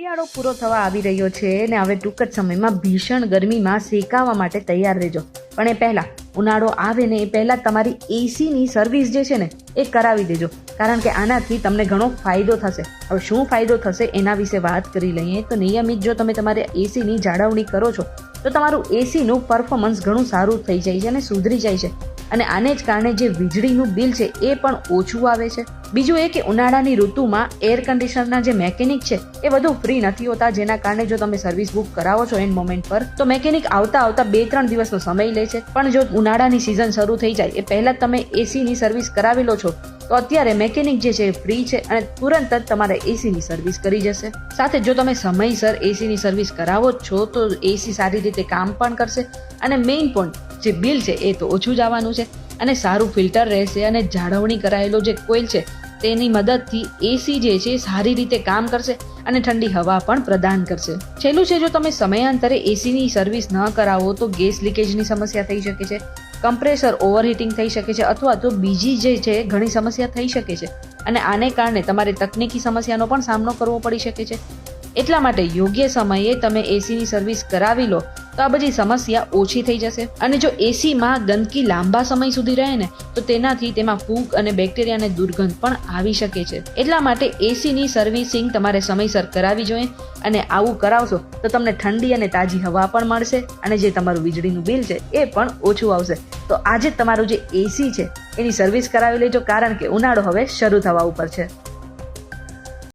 શિયાળો પૂરો થવા આવી રહ્યો છે ને હવે ટૂંક જ સમયમાં ભીષણ ગરમીમાં શેકાવા માટે તૈયાર રહેજો. પણ એ પહેલા ઉનાળો આવે ને એ પહેલા તમારી એસીની સર્વિસ જે છે ને એ કરાવી દેજો, કારણ કે આનાથી તમને ઘણો ફાયદો થશે. હવે શું ફાયદો થશે એના વિશે વાત કરી લઈએ તો નિયમિત જો તમે તમારી એસીની જાળવણી કરો છો તો તમારું એસીનું પરફોર્મન્સ ઘણું સારું થઈ જાય છે અને સુધરી જાય છે, અને આને જ કારણે જે વીજળીનું બિલ છે એ પણ ઓછું આવે છે. બીજું એ કે ઉનાળાની ઋતુમાં એર કન્ડિશનરના જે મેકેનિક છે એ બધું ફ્રી નથી હોતા, જેના કારણે જો તમે સર્વિસ બુક કરાવો છો એન્ડ મોમેન્ટ પર તો મેકેનિક આવતા 2-3 દિવસનો સમય લે છે. પણ જો ઉનાળાની સિઝન શરૂ થઈ જાય એ પહેલા તમે એસીની સર્વિસ કરાવી લો છો તો અત્યારે મેકેનિક જે છે એ ફ્રી છે અને તુરંત જ તમારે એસીની સર્વિસ કરી જશે. સાથે જો તમે સમયસર એસીની સર્વિસ કરાવો છો તો એસી સારી રીતે કામ પણ કરશે, અને મેઇન પોઈન્ટ જે બિલ છે એ તો ઓછું જ આવવાનું છે અને સારું ફિલ્ટર રહેશે, અને જાળવણી કરાયેલો જે કોઇલ છે તેની મદદથી એસી જે છે સારી રીતે કામ કરશે અને ઠંડી હવા પણ પ્રદાન કરશે. છેલ્લું છે, જો તમે સમયાંતરે એસીની સર્વિસ ન કરાવો તો ગેસ લીકેજની સમસ્યા થઈ શકે છે, કમ્પ્રેસર ઓવરહીટિંગ થઈ શકે છે, અથવા તો બીજી જે છે ઘણી સમસ્યા થઈ શકે છે, અને આને કારણે તમારે તકનીકી સમસ્યાનો પણ સામનો કરવો પડી શકે છે. એટલા માટે યોગ્ય સમયે તમે એસીની સર્વિસ કરાવી લો તો આ બધી સમસ્યા ઓછી થઈ જશે. અને જો એસીમાં ગંદકી લાંબા સમય સુધી રહે ને તો તેનાથી તેમાં ફૂગ અને બેક્ટેરિયા અને દુર્ગંધ પણ આવી શકે છે. એટલા માટે એસીની સર્વિસિંગ તમારે સમયસર કરાવી જોઈએ, અને આવું કરાવશો તો તમને ઠંડી અને તાજી હવા પણ મળશે, અને જે તમારું વીજળીનું બિલ છે એ પણ ઓછું આવશે. તો આજે તમારું જે એસી છે એની સર્વિસ કરાવી લેજો, કારણ કે ઉનાળો હવે શરૂ થવા ઉપર છે.